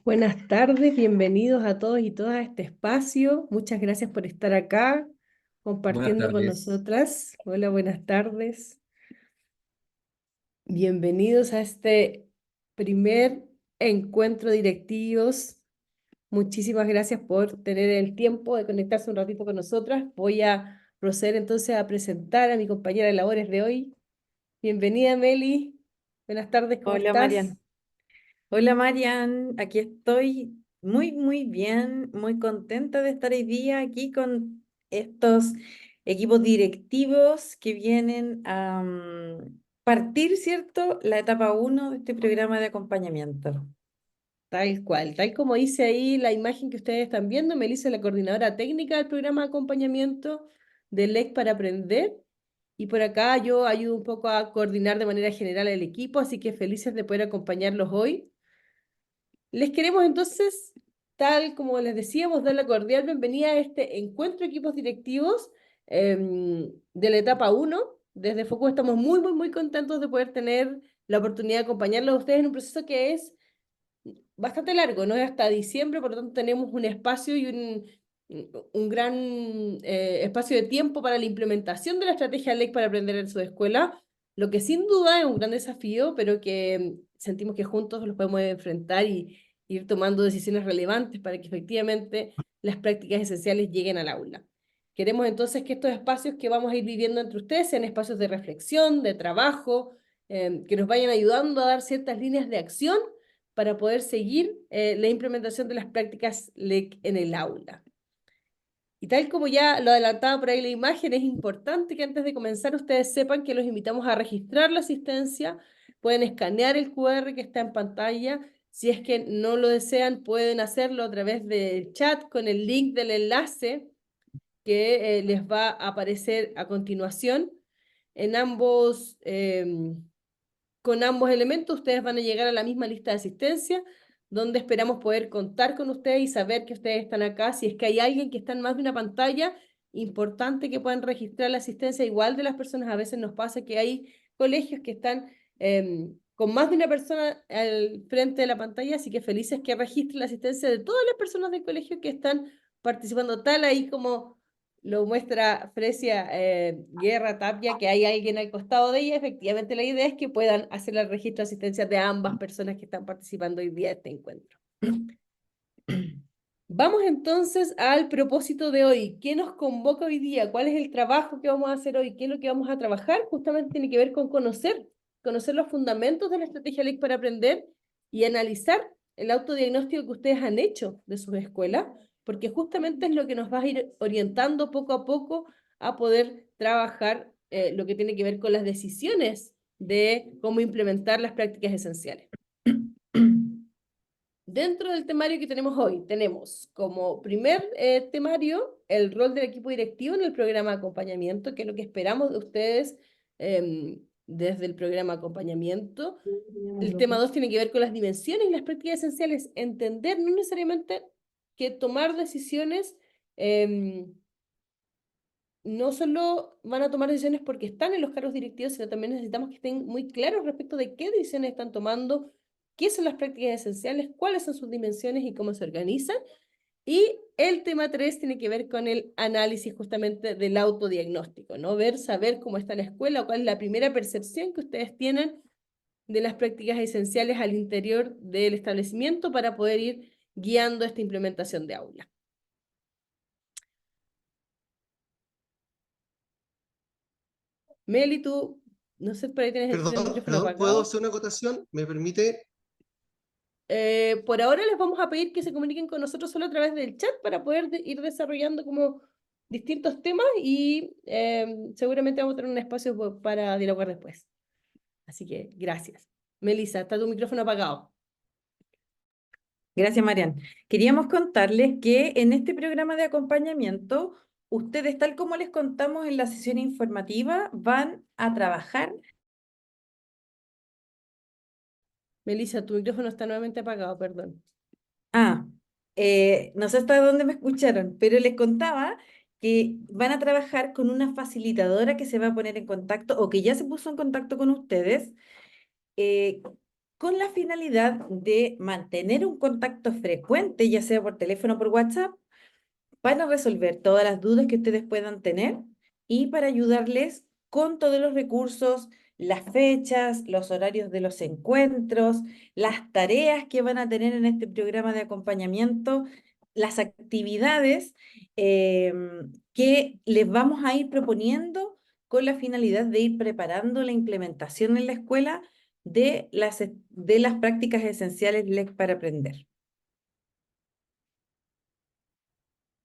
Buenas tardes, bienvenidos a todos y todas a este espacio. Muchas gracias por estar acá Buenas compartiendo con tardes. nosotras. Hola, buenas tardes. Bienvenidos a este primer encuentro directivos. Muchísimas gracias por tener el tiempo de conectarse un ratito con nosotras. Voy a proceder entonces a presentar a mi compañera de labores de hoy. Bienvenida, Meli. Buenas tardes, ¿cómo Hola estás? Marian. Hola Marian, aquí estoy muy bien, muy contenta de estar hoy día aquí con estos equipos directivos que vienen a partir, ¿cierto?, la etapa uno de este programa de acompañamiento. Tal cual, tal como dice ahí la imagen que ustedes están viendo, Melissa es la coordinadora técnica del programa de acompañamiento del LEC para aprender. Y por acá yo ayudo un poco a coordinar de manera general el equipo, así que felices de poder acompañarlos hoy. Les queremos entonces, tal como les decíamos, dar la cordial bienvenida a este encuentro de equipos directivos de la etapa uno. Desde Focus estamos muy contentos de poder tener la oportunidad de acompañarlos a ustedes en un proceso que es bastante largo, ¿no? Es hasta diciembre, por lo tanto tenemos un espacio y un gran espacio de tiempo para la implementación de la estrategia LEC para aprender en su escuela, lo que sin duda es un gran desafío, pero que sentimos que juntos los podemos enfrentar y ir tomando decisiones relevantes para que efectivamente las prácticas esenciales lleguen al aula. Queremos entonces que estos espacios que vamos a ir viviendo entre ustedes sean espacios de reflexión, de trabajo, que nos vayan ayudando a dar ciertas líneas de acción para poder seguir la implementación de las prácticas LEC en el aula. Y tal como ya lo adelantaba por ahí la imagen, es importante que antes de comenzar ustedes sepan que los invitamos a registrar la asistencia. Pueden escanear el QR que está en pantalla. Si es que no lo desean, pueden hacerlo a través del chat con el link del enlace que les va a aparecer a continuación. En con ambos elementos ustedes van a llegar a la misma lista de asistencia, donde esperamos poder contar con ustedes y saber que ustedes están acá. Si es que hay alguien que está en más de una pantalla, importante que puedan registrar la asistencia igual de las personas. A veces nos pasa que hay colegios que están con más de una persona al frente de la pantalla, así que felices que registren la asistencia de todas las personas del colegio que están participando, tal ahí como lo muestra Frecia Guerra Tapia, que hay alguien al costado de ella. Efectivamente, la idea es que puedan hacer el registro de asistencia de ambas personas que están participando hoy día de este encuentro. Vamos entonces al propósito de hoy. ¿Qué nos convoca hoy día? ¿Cuál es el trabajo que vamos a hacer hoy? ¿Qué es lo que vamos a trabajar? Justamente tiene que ver con conocer los fundamentos de la estrategia LEC para aprender y analizar el autodiagnóstico que ustedes han hecho de sus escuelas, porque justamente es lo que nos va a ir orientando poco a poco a poder trabajar lo que tiene que ver con las decisiones de cómo implementar las prácticas esenciales. Dentro del temario que tenemos hoy, tenemos como primer temario el rol del equipo directivo en el programa de acompañamiento, que es lo que esperamos de ustedes desde el programa de acompañamiento. El tema 2 tiene que ver con las dimensiones y las prácticas esenciales. Entender no necesariamente que tomar decisiones no solo van a tomar decisiones porque están en los cargos directivos, sino también necesitamos que estén muy claros respecto de qué decisiones están tomando, qué son las prácticas esenciales, cuáles son sus dimensiones y cómo se organizan. Y el tema 3 tiene que ver con el análisis justamente del autodiagnóstico, ¿no? Saber cómo está la escuela, cuál es la primera percepción que ustedes tienen de las prácticas esenciales al interior del establecimiento para poder ir guiando esta implementación de aula. Meli, tú, no sé, por ahí tienes el micrófono ¿Puedo apagado. hacer una acotación? ¿Me permite? Por ahora les vamos a pedir que se comuniquen con nosotros solo a través del chat para poder ir desarrollando como distintos temas y seguramente vamos a tener un espacio para dialogar después. Así que gracias. Melissa, está tu micrófono apagado. Gracias, Marian. Queríamos contarles que en este programa de acompañamiento, ustedes, tal como les contamos en la sesión informativa, van a trabajar. Melissa, tu micrófono está nuevamente apagado, perdón. Ah, no sé hasta dónde me escucharon, pero les contaba que van a trabajar con una facilitadora que se va a poner en contacto o que ya se puso en contacto con ustedes, eh, con la finalidad de mantener un contacto frecuente, ya sea por teléfono o por WhatsApp, para resolver todas las dudas que ustedes puedan tener y para ayudarles con todos los recursos, las fechas, los horarios de los encuentros, las tareas que van a tener en este programa de acompañamiento, las actividades que les vamos a ir proponiendo con la finalidad de ir preparando la implementación en la escuela de las prácticas esenciales LEC para aprender.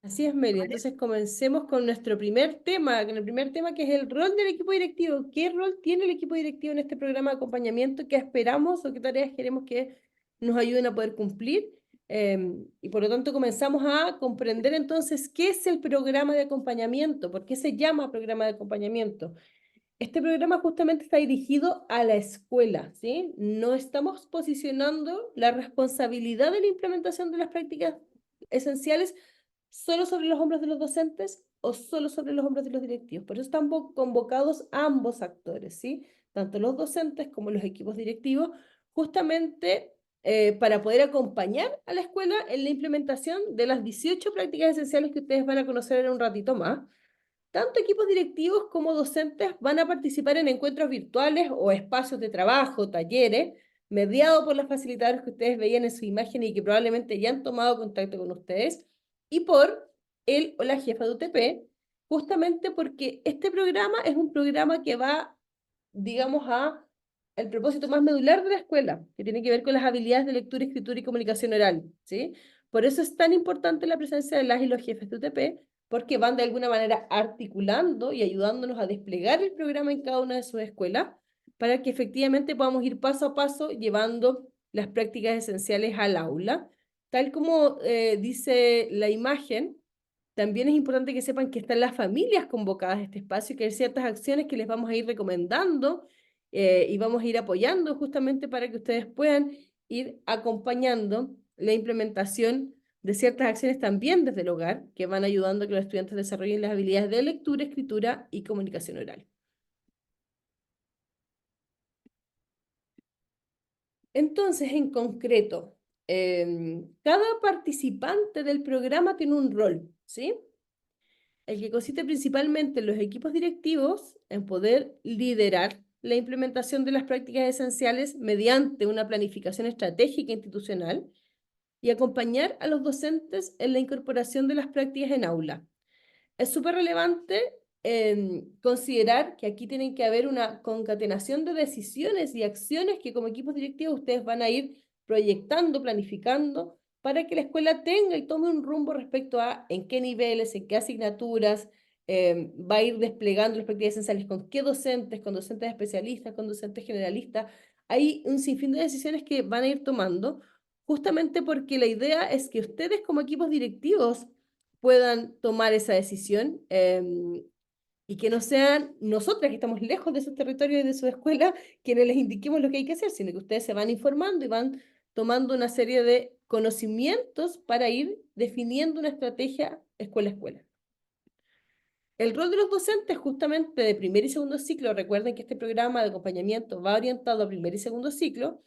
Así es, Meli. Entonces comencemos con nuestro primer tema, con el primer tema que es el rol del equipo directivo. ¿Qué rol tiene el equipo directivo en este programa de acompañamiento? ¿Qué esperamos o qué tareas queremos que nos ayuden a poder cumplir? Y por lo tanto comenzamos a comprender entonces qué es el programa de acompañamiento, por qué se llama programa de acompañamiento. Este programa justamente está dirigido a la escuela, ¿sí? No estamos posicionando la responsabilidad de la implementación de las prácticas esenciales solo sobre los hombros de los docentes o solo sobre los hombros de los directivos. Por eso están convocados ambos actores, ¿sí? Tanto los docentes como los equipos directivos, justamente para poder acompañar a la escuela en la implementación de las 18 prácticas esenciales que ustedes van a conocer en un ratito más. Tanto equipos directivos como docentes van a participar en encuentros virtuales o espacios de trabajo, talleres, mediados por los facilitadores que ustedes veían en su imagen y que probablemente ya han tomado contacto con ustedes, y por él o la jefa de UTP, justamente porque este programa es un programa que va, digamos, a el propósito más medular de la escuela, que tiene que ver con las habilidades de lectura, escritura y comunicación oral, ¿sí? Por eso es tan importante la presencia de las y los jefes de UTP, porque van de alguna manera articulando y ayudándonos a desplegar el programa en cada una de sus escuelas, para que efectivamente podamos ir paso a paso llevando las prácticas esenciales al aula. Tal como dice la imagen, también es importante que sepan que están las familias convocadas a este espacio y que hay ciertas acciones que les vamos a ir recomendando y vamos a ir apoyando justamente para que ustedes puedan ir acompañando la implementación de ciertas acciones también desde el hogar que van ayudando a que los estudiantes desarrollen las habilidades de lectura, escritura y comunicación oral. Entonces, en concreto, cada participante del programa tiene un rol, ¿sí? El que consiste principalmente en los equipos directivos en poder liderar la implementación de las prácticas esenciales mediante una planificación estratégica institucional y acompañar a los docentes en la incorporación de las prácticas en aula. Es súper relevante considerar que aquí tienen que haber una concatenación de decisiones y acciones que como equipos directivos ustedes van a ir proyectando, planificando, para que la escuela tenga y tome un rumbo respecto a en qué niveles, en qué asignaturas, va a ir desplegando las prácticas esenciales, con qué docentes, con docentes especialistas, con docentes generalistas. Hay un sinfín de decisiones que van a ir tomando, justamente porque la idea es que ustedes como equipos directivos puedan tomar esa decisión y que no sean nosotras que estamos lejos de sus territorios y de su escuela quienes les indiquemos lo que hay que hacer, sino que ustedes se van informando y van tomando una serie de conocimientos para ir definiendo una estrategia escuela a escuela. El rol de los docentes justamente de primer y segundo ciclo, recuerden que este programa de acompañamiento va orientado a primer y segundo ciclo,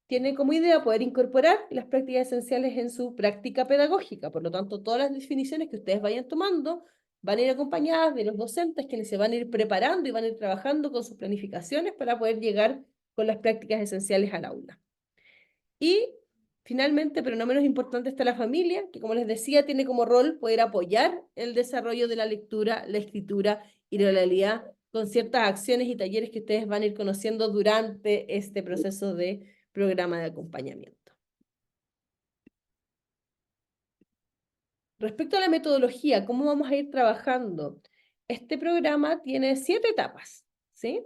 tiene como idea poder incorporar las prácticas esenciales en su práctica pedagógica. Por lo tanto, todas las definiciones que ustedes vayan tomando van a ir acompañadas de los docentes quienes se van a ir preparando y van a ir trabajando con sus planificaciones para poder llegar con las prácticas esenciales al aula. Y finalmente, pero no menos importante, está la familia, que como les decía, tiene como rol poder apoyar el desarrollo de la lectura, la escritura y la oralidad con ciertas acciones y talleres que ustedes van a ir conociendo durante este proceso de programa de acompañamiento. Respecto a la metodología, ¿cómo vamos a ir trabajando? Este programa tiene 7 etapas, ¿sí?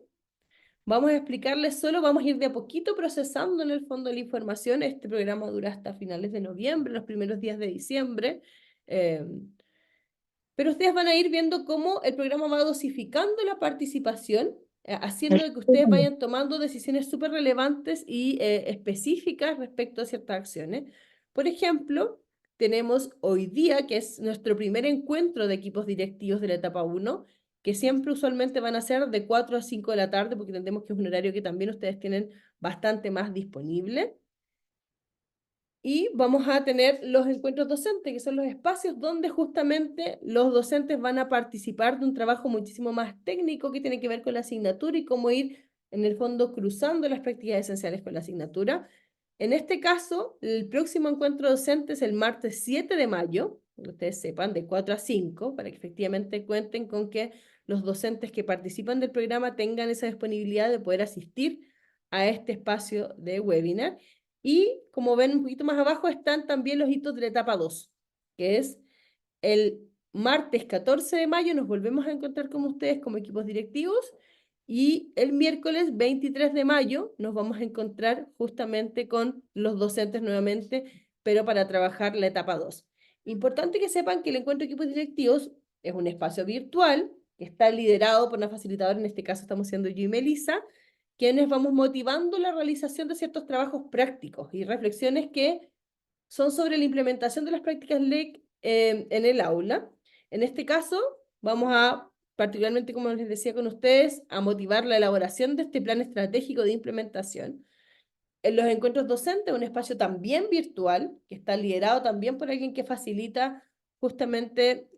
Vamos a explicarles solo, vamos a ir de a poquito procesando en el fondo la información. Este programa dura hasta finales de noviembre, los primeros días de diciembre. Pero ustedes van a ir viendo cómo el programa va dosificando la participación, haciendo que ustedes vayan tomando decisiones súper relevantes y específicas respecto a ciertas acciones. Por ejemplo, tenemos hoy día, que es nuestro primer encuentro de equipos directivos de la etapa 1, que siempre usualmente van a ser de 4 a 5 de la tarde, porque entendemos que es un horario que también ustedes tienen bastante más disponible. Y vamos a tener los encuentros docentes, que son los espacios donde justamente los docentes van a participar de un trabajo muchísimo más técnico que tiene que ver con la asignatura y cómo ir, en el fondo, cruzando las prácticas esenciales con la asignatura. En este caso, el próximo encuentro docente es el martes 7 de mayo, que ustedes sepan, de 4 a 5, para que efectivamente cuenten con que los docentes que participan del programa tengan esa disponibilidad de poder asistir a este espacio de webinar. Y como ven un poquito más abajo están también los hitos de la etapa 2, que es el martes 14 de mayo nos volvemos a encontrar con ustedes como equipos directivos y el miércoles 23 de mayo nos vamos a encontrar justamente con los docentes nuevamente, pero para trabajar la etapa 2. Importante que sepan que el encuentro de equipos directivos es un espacio virtual que está liderado por una facilitadora, en este caso estamos siendo yo y Melissa, quienes vamos motivando la realización de ciertos trabajos prácticos y reflexiones que son sobre la implementación de las prácticas LEC en el aula. En este caso, vamos a, particularmente como les decía con ustedes, a motivar la elaboración de este plan estratégico de implementación. En los encuentros docentes, un espacio también virtual, que está liderado también por alguien que facilita justamente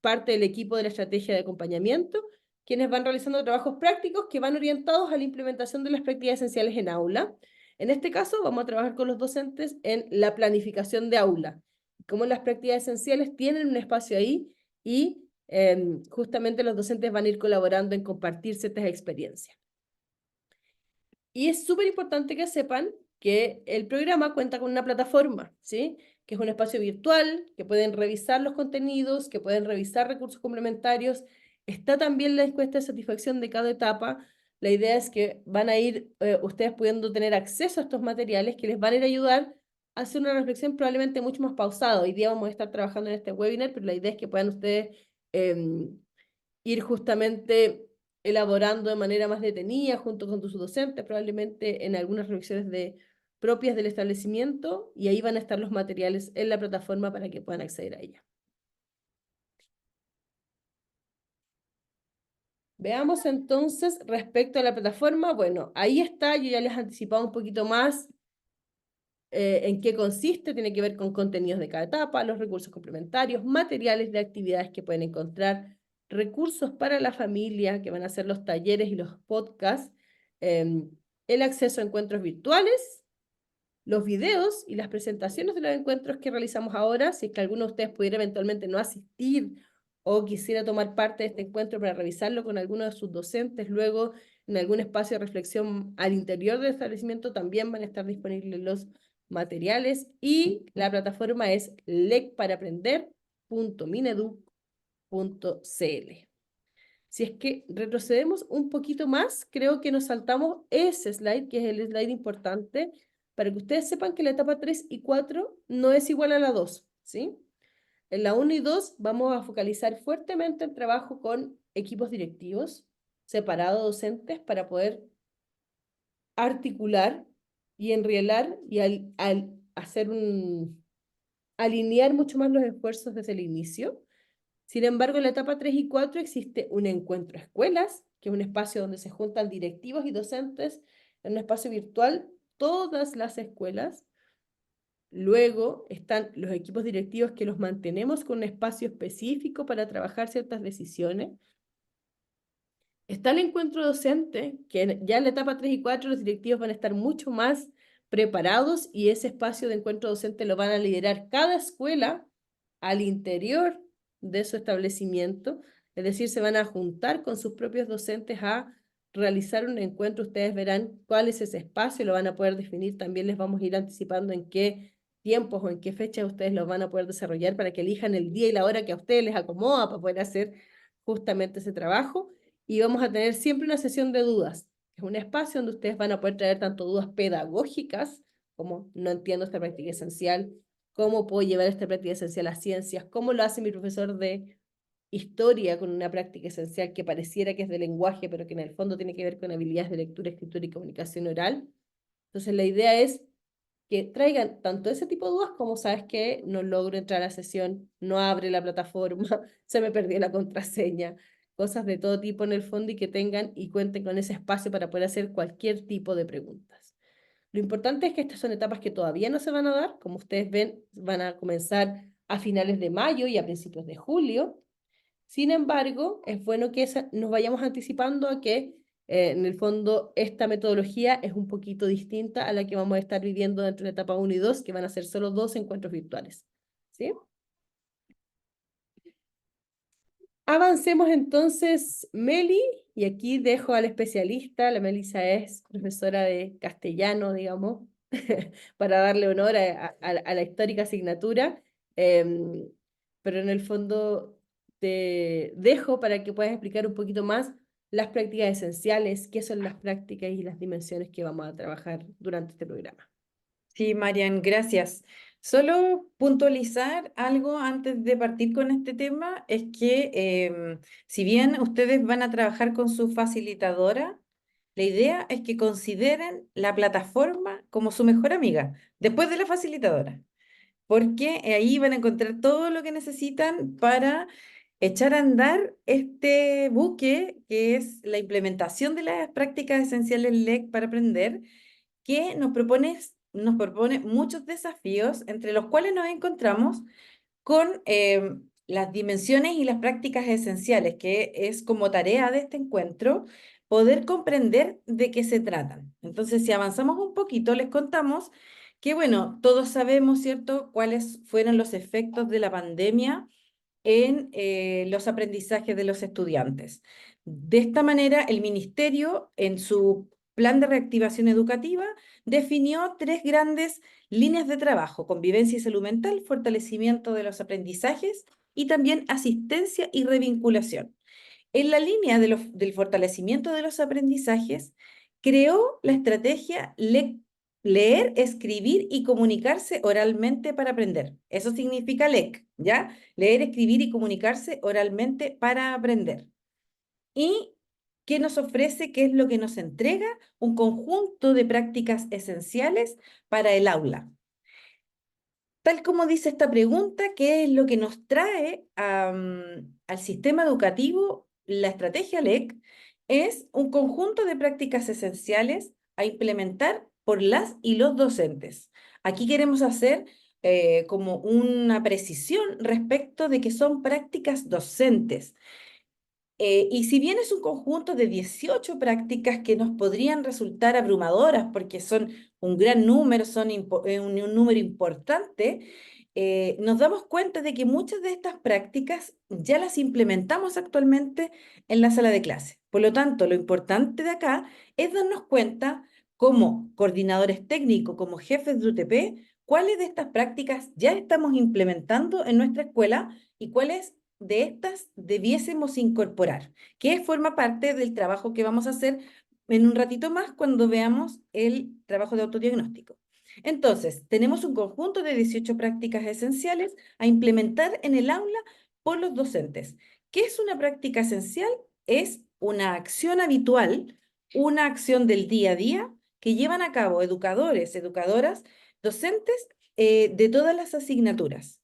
parte del equipo de la estrategia de acompañamiento, quienes van realizando trabajos prácticos que van orientados a la implementación de las prácticas esenciales en aula. En este caso, vamos a trabajar con los docentes en la planificación de aula, cómo las prácticas esenciales tienen un espacio ahí y justamente los docentes van a ir colaborando en compartir ciertas experiencias. Y es súper importante que sepan que el programa cuenta con una plataforma, ¿sí? Que es un espacio virtual, que pueden revisar los contenidos, que pueden revisar recursos complementarios. Está también la encuesta de satisfacción de cada etapa. La idea es que van a ir ustedes pudiendo tener acceso a estos materiales que les van a ir a ayudar a hacer una reflexión probablemente mucho más pausada. Hoy día vamos a estar trabajando en este webinar, pero la idea es que puedan ustedes ir justamente elaborando de manera más detenida junto con tus docentes, probablemente en algunas revisiones propias del establecimiento, y ahí van a estar los materiales en la plataforma para que puedan acceder a ella. Veamos entonces respecto a la plataforma. Bueno, ahí está, yo ya les he anticipado un poquito más en qué consiste, tiene que ver con contenidos de cada etapa, los recursos complementarios, materiales de actividades que pueden encontrar, recursos para la familia, que van a ser los talleres y los podcasts, el acceso a encuentros virtuales, los videos y las presentaciones de los encuentros que realizamos ahora, si es que alguno de ustedes pudiera eventualmente no asistir o quisiera tomar parte de este encuentro para revisarlo con alguno de sus docentes, luego en algún espacio de reflexión al interior del establecimiento también van a estar disponibles los materiales y la plataforma es lecparaprender.mineduc.cl. Si es que retrocedemos un poquito más, creo que nos saltamos ese slide, que es el slide importante, para que ustedes sepan que la etapa 3 y 4 no es igual a la 2, ¿sí? En la 1 y 2 vamos a focalizar fuertemente el trabajo con equipos directivos, separados docentes, para poder articular y enrielar y alinear mucho más los esfuerzos desde el inicio. Sin embargo, en la etapa 3 y 4 existe un encuentro escuelas, que es un espacio donde se juntan directivos y docentes en un espacio virtual, todas las escuelas. Luego están los equipos directivos que los mantenemos con un espacio específico para trabajar ciertas decisiones. Está el encuentro docente, que ya en la etapa 3 y 4 los directivos van a estar mucho más preparados y ese espacio de encuentro docente lo van a liderar cada escuela al interior de su establecimiento, es decir, se van a juntar con sus propios docentes a realizar un encuentro. Ustedes verán cuál es ese espacio, lo van a poder definir, también les vamos a ir anticipando en qué tiempos o en qué fechas ustedes lo van a poder desarrollar para que elijan el día y la hora que a ustedes les acomoda para poder hacer justamente ese trabajo. Y vamos a tener siempre una sesión de dudas. Es un espacio donde ustedes van a poder traer tanto dudas pedagógicas, como no entiendo esta práctica esencial, cómo puedo llevar esta práctica esencial a ciencias, cómo lo hace mi profesor de historia con una práctica esencial que pareciera que es de lenguaje, pero que en el fondo tiene que ver con habilidades de lectura, escritura y comunicación oral. Entonces la idea es que traigan tanto ese tipo de dudas como, ¿sabes qué? No logro entrar a la sesión, no abre la plataforma, se me perdió la contraseña, cosas de todo tipo en el fondo y que tengan y cuenten con ese espacio para poder hacer cualquier tipo de preguntas. Lo importante es que estas son etapas que todavía no se van a dar, como ustedes ven, van a comenzar a finales de mayo y a principios de julio. Sin embargo, es bueno que nos vayamos anticipando a que en el fondo esta metodología es un poquito distinta a la que vamos a estar viviendo dentro de la etapa 1 y 2, que van a ser solo 2 encuentros virtuales. ¿Sí? Avancemos entonces, Meli, y aquí dejo al especialista. La Melissa es profesora de castellano, digamos, para darle honor a la histórica asignatura. Em, pero en el fondo te dejo para que puedas explicar un poquito más las prácticas esenciales, qué son las prácticas y las dimensiones que vamos a trabajar durante este programa. Sí, Marian, gracias. Solo puntualizar algo antes de partir con este tema, es que si bien ustedes van a trabajar con su facilitadora, la idea es que consideren la plataforma como su mejor amiga, después de la facilitadora, porque ahí van a encontrar todo lo que necesitan para echar a andar este buque que es la implementación de las prácticas esenciales LEC para aprender, que nos propone muchos desafíos, entre los cuales nos encontramos con las dimensiones y las prácticas esenciales, que es como tarea de este encuentro poder comprender de qué se tratan. Entonces, si avanzamos un poquito, les contamos que, bueno, todos sabemos, ¿cierto?, cuáles fueron los efectos de la pandemia en los aprendizajes de los estudiantes. De esta manera, el ministerio, en su plan de reactivación educativa, definió 3 grandes líneas de trabajo: convivencia y salud mental, fortalecimiento de los aprendizajes y también asistencia y revinculación. En la línea del fortalecimiento de los aprendizajes, creó la estrategia leer, escribir y comunicarse oralmente para aprender. Eso significa LEC, ¿ya? Leer, escribir y comunicarse oralmente para aprender. ¿Y qué nos ofrece? ¿Qué es lo que nos entrega? Un conjunto de prácticas esenciales para el aula. Tal como dice esta pregunta, ¿qué es lo que nos trae al sistema educativo la estrategia LEC? Es un conjunto de prácticas esenciales a implementar por las y los docentes. Aquí queremos hacer como una precisión respecto de que son prácticas docentes. Y si bien es un conjunto de 18 prácticas que nos podrían resultar abrumadoras porque son un gran número, son un número importante, nos damos cuenta de que muchas de estas prácticas ya las implementamos actualmente en la sala de clase. Por lo tanto, lo importante de acá es darnos cuenta como coordinadores técnicos, como jefes de UTP, cuáles de estas prácticas ya estamos implementando en nuestra escuela y cuáles de estas debiésemos incorporar, que forma parte del trabajo que vamos a hacer en un ratito más cuando veamos el trabajo de autodiagnóstico. Entonces, tenemos un conjunto de 18 prácticas esenciales a implementar en el aula por los docentes. ¿Qué es una práctica esencial? Es una acción habitual, una acción del día a día que llevan a cabo educadores, educadoras, docentes de todas las asignaturas.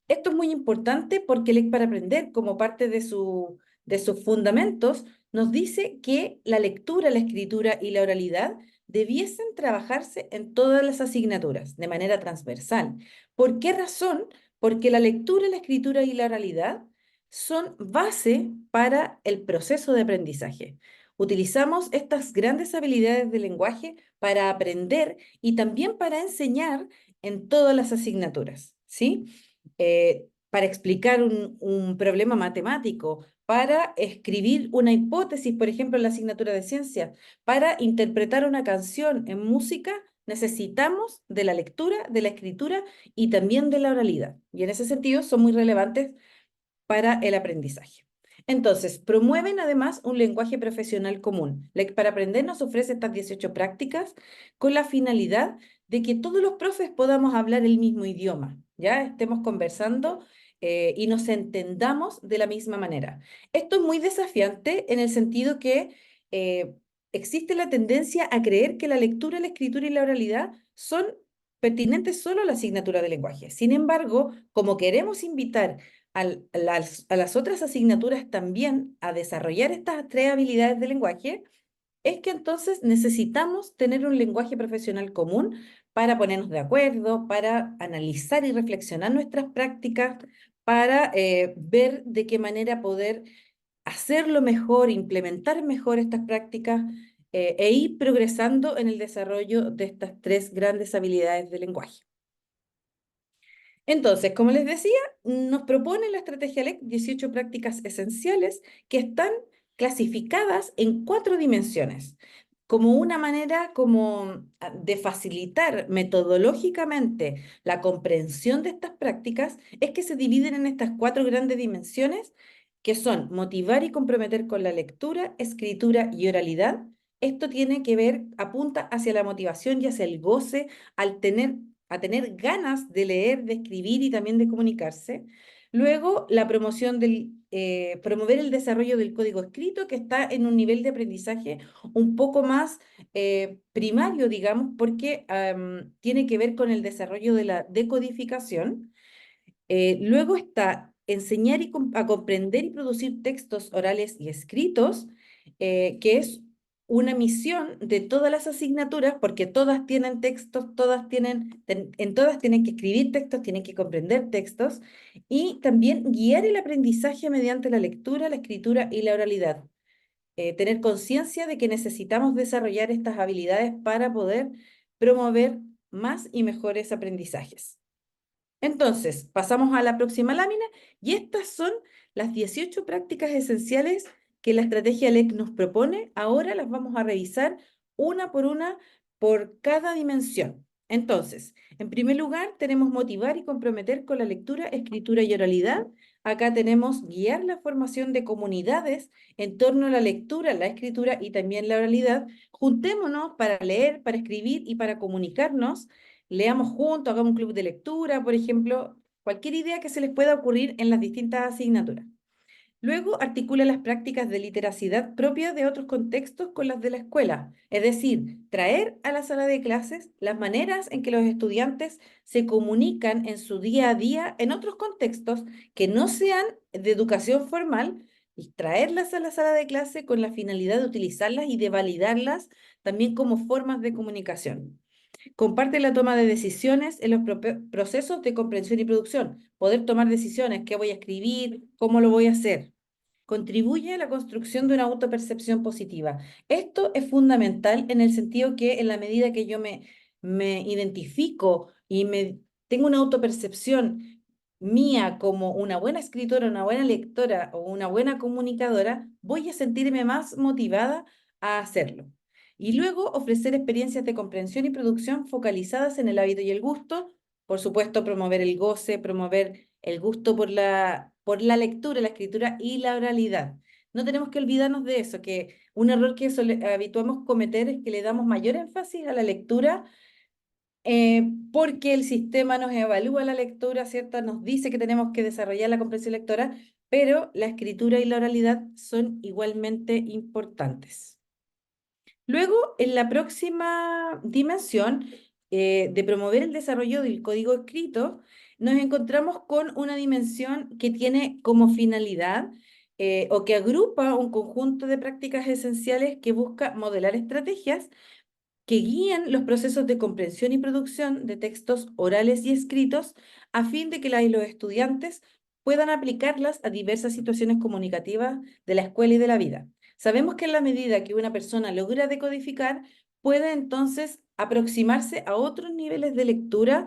Esto es muy importante porque el para aprender, como parte de sus fundamentos, nos dice que la lectura, la escritura y la oralidad debiesen trabajarse en todas las asignaturas de manera transversal. ¿Por qué razón? Porque la lectura, la escritura y la oralidad son base para el proceso de aprendizaje. Utilizamos estas grandes habilidades del lenguaje para aprender y también para enseñar en todas las asignaturas, ¿sí? Para explicar un problema matemático, para escribir una hipótesis, por ejemplo, en la asignatura de ciencia, para interpretar una canción en música, necesitamos de la lectura, de la escritura y también de la oralidad. Y en ese sentido son muy relevantes para el aprendizaje. Entonces, promueven además un lenguaje profesional común. Para aprender nos ofrece estas 18 prácticas con la finalidad de que todos los profes podamos hablar el mismo idioma, ya estemos conversando y nos entendamos de la misma manera. Esto es muy desafiante en el sentido que existe la tendencia a creer que la lectura, la escritura y la oralidad son pertinente solo a la asignatura de lenguaje. Sin embargo, como queremos invitar a las otras asignaturas también a desarrollar estas 3 habilidades de lenguaje, es que entonces necesitamos tener un lenguaje profesional común para ponernos de acuerdo, para analizar y reflexionar nuestras prácticas, para ver de qué manera poder hacerlo mejor, implementar mejor estas prácticas e ir progresando en el desarrollo de estas 3 grandes habilidades de lenguaje. Entonces, como les decía, nos propone la estrategia LEC 18 prácticas esenciales que están clasificadas en 4 dimensiones, como una manera de facilitar metodológicamente la comprensión de estas prácticas, es que se dividen en estas 4 grandes dimensiones, que son motivar y comprometer con la lectura, escritura y oralidad. Esto tiene que ver, apunta hacia la motivación y hacia el goce a tener ganas de leer, de escribir y también de comunicarse. Luego, la promover el desarrollo del código escrito, que está en un nivel de aprendizaje un poco más primario, digamos, porque tiene que ver con el desarrollo de la decodificación. Luego está enseñar a comprender y producir textos orales y escritos, que es una misión de todas las asignaturas, porque todas tienen textos, en todas tienen que escribir textos, tienen que comprender textos, y también guiar el aprendizaje mediante la lectura, la escritura y la oralidad. Tener conciencia de que necesitamos desarrollar estas habilidades para poder promover más y mejores aprendizajes. Entonces, pasamos a la próxima lámina y estas son las 18 prácticas esenciales que la estrategia LEC nos propone. Ahora las vamos a revisar una por cada dimensión. Entonces, en primer lugar, tenemos motivar y comprometer con la lectura, escritura y oralidad. Acá tenemos guiar la formación de comunidades en torno a la lectura, la escritura y también la oralidad. Juntémonos para leer, para escribir y para comunicarnos. Leamos juntos, hagamos un club de lectura, por ejemplo, cualquier idea que se les pueda ocurrir en las distintas asignaturas. Luego, articula las prácticas de literacidad propias de otros contextos con las de la escuela, es decir, traer a la sala de clases las maneras en que los estudiantes se comunican en su día a día en otros contextos que no sean de educación formal, y traerlas a la sala de clase con la finalidad de utilizarlas y de validarlas también como formas de comunicación. Comparte la toma de decisiones en los procesos de comprensión y producción. Poder tomar decisiones, qué voy a escribir, cómo lo voy a hacer. Contribuye a la construcción de una autopercepción positiva. Esto es fundamental en el sentido que en la medida que yo me identifico y tengo una autopercepción mía como una buena escritora, una buena lectora o una buena comunicadora, voy a sentirme más motivada a hacerlo. Y luego ofrecer experiencias de comprensión y producción focalizadas en el hábito y el gusto. Por supuesto, promover el goce, promover el gusto por la lectura, la escritura y la oralidad. No tenemos que olvidarnos de eso, que un error que habituamos cometer es que le damos mayor énfasis a la lectura porque el sistema nos evalúa la lectura, ¿cierto? Nos dice que tenemos que desarrollar la comprensión lectora, pero la escritura y la oralidad son igualmente importantes. Luego, en la próxima dimensión de promover el desarrollo del código escrito, nos encontramos con una dimensión que tiene como finalidad o que agrupa un conjunto de prácticas esenciales que busca modelar estrategias que guíen los procesos de comprensión y producción de textos orales y escritos a fin de que los estudiantes puedan aplicarlas a diversas situaciones comunicativas de la escuela y de la vida. Sabemos que en la medida que una persona logra decodificar, puede entonces aproximarse a otros niveles de lectura,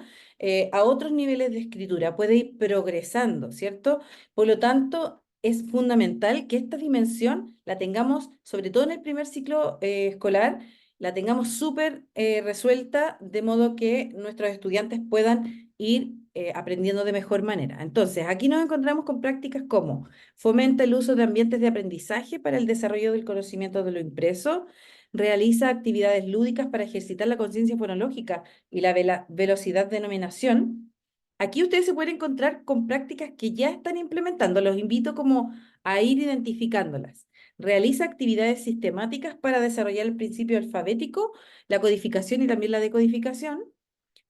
a otros niveles de escritura, puede ir progresando, ¿cierto? Por lo tanto, es fundamental que esta dimensión la tengamos, sobre todo en el primer ciclo escolar, la tengamos súper resuelta, de modo que nuestros estudiantes puedan ir aprendiendo de mejor manera. Entonces, aquí nos encontramos con prácticas como fomenta el uso de ambientes de aprendizaje para el desarrollo del conocimiento de lo impreso, realiza actividades lúdicas para ejercitar la conciencia fonológica y la velocidad de nominación. Aquí ustedes se pueden encontrar con prácticas que ya están implementando. Los invito como a ir identificándolas. Realiza actividades sistemáticas para desarrollar el principio alfabético, la codificación y también la decodificación.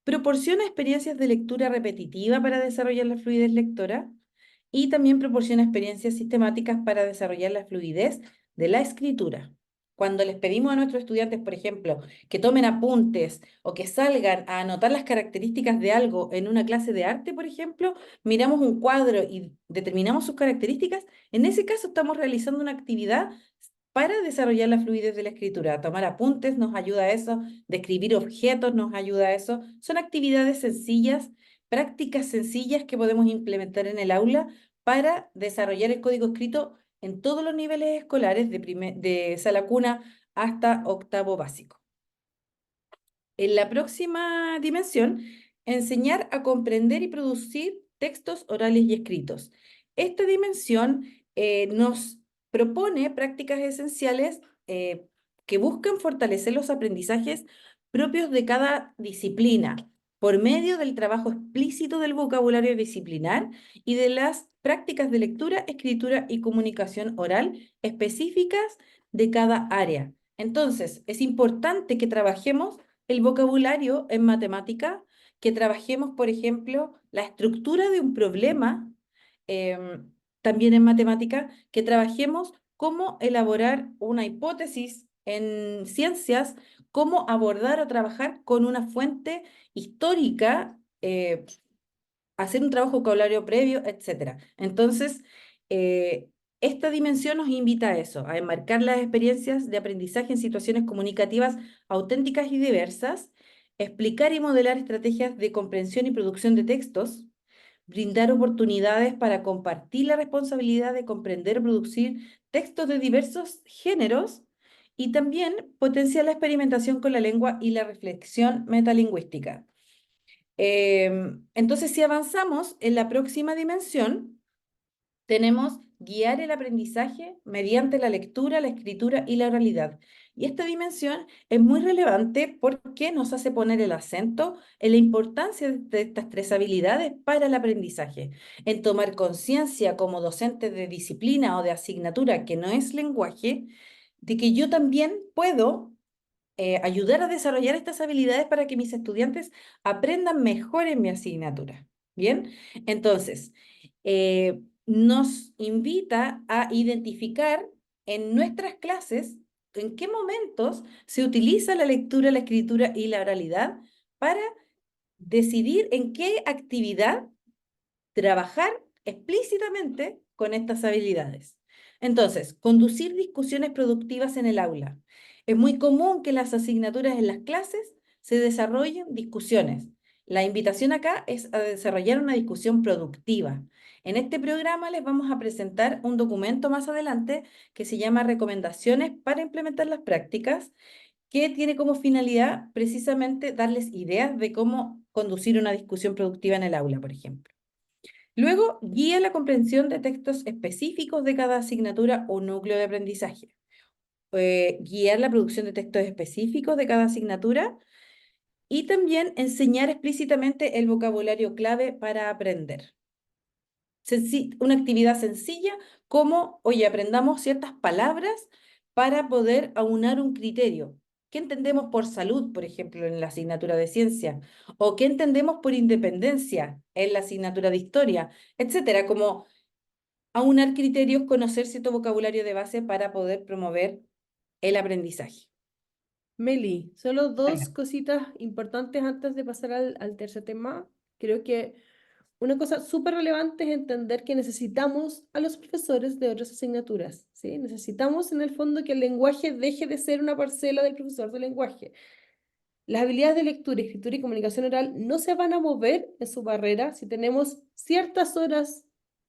proporciona experiencias de lectura repetitiva para desarrollar la fluidez lectora y también proporciona experiencias sistemáticas para desarrollar la fluidez de la escritura. Cuando les pedimos a nuestros estudiantes, por ejemplo, que tomen apuntes o que salgan a anotar las características de algo en una clase de arte, por ejemplo, miramos un cuadro y determinamos sus características, en ese caso estamos realizando una actividad para desarrollar la fluidez de la escritura. Tomar apuntes nos ayuda a eso, describir objetos nos ayuda a eso. Son actividades sencillas, prácticas sencillas que podemos implementar en el aula para desarrollar el código escrito en todos los niveles escolares, de sala cuna hasta octavo básico. En la próxima dimensión, enseñar a comprender y producir textos orales y escritos. Esta dimensión nos propone prácticas esenciales que buscan fortalecer los aprendizajes propios de cada disciplina por medio del trabajo explícito del vocabulario disciplinar y de las prácticas de lectura, escritura y comunicación oral específicas de cada área. Entonces, es importante que trabajemos el vocabulario en matemática, que trabajemos, por ejemplo, la estructura de un problema, también en matemática, que trabajemos cómo elaborar una hipótesis en ciencias, cómo abordar o trabajar con una fuente histórica, hacer un trabajo vocabulario previo, etc. Entonces, esta dimensión nos invita a eso, a enmarcar las experiencias de aprendizaje en situaciones comunicativas auténticas y diversas, explicar y modelar estrategias de comprensión y producción de textos, brindar oportunidades para compartir la responsabilidad de comprender y producir textos de diversos géneros y también potenciar la experimentación con la lengua y la reflexión metalingüística. Entonces, si avanzamos en la próxima dimensión, tenemos guiar el aprendizaje mediante la lectura, la escritura y la oralidad. Y esta dimensión es muy relevante porque nos hace poner el acento en la importancia de estas tres habilidades para el aprendizaje, en tomar conciencia como docente de disciplina o de asignatura que no es lenguaje, de que yo también puedo ayudar a desarrollar estas habilidades para que mis estudiantes aprendan mejor en mi asignatura. Bien, entonces, nos invita a identificar en nuestras clases en qué momentos se utiliza la lectura, la escritura y la oralidad para decidir en qué actividad trabajar explícitamente con estas habilidades. Entonces, conducir discusiones productivas en el aula. Es muy común que las asignaturas en las clases se desarrollen discusiones. La invitación acá es a desarrollar una discusión productiva. En este programa les vamos a presentar un documento más adelante que se llama Recomendaciones para implementar las prácticas, que tiene como finalidad precisamente darles ideas de cómo conducir una discusión productiva en el aula, por ejemplo. Luego, guía la comprensión de textos específicos de cada asignatura o núcleo de aprendizaje. Guiar la producción de textos específicos de cada asignatura y también enseñar explícitamente el vocabulario clave para aprender. Una actividad sencilla como, oye, aprendamos ciertas palabras para poder aunar un criterio. ¿Qué entendemos por salud, por ejemplo, en la asignatura de ciencia? ¿O qué entendemos por independencia en la asignatura de historia? Etcétera, como aunar criterios, conocer cierto vocabulario de base para poder promover el aprendizaje. Meli, solo dos Venga. cositas importantes antes de pasar al tercer tema. Creo que una cosa súper relevante es entender que necesitamos a los profesores de otras asignaturas, ¿sí? Necesitamos en el fondo que el lenguaje deje de ser una parcela del profesor de lenguaje. Las habilidades de lectura, escritura y comunicación oral no se van a mover en su barrera si tenemos ciertas horas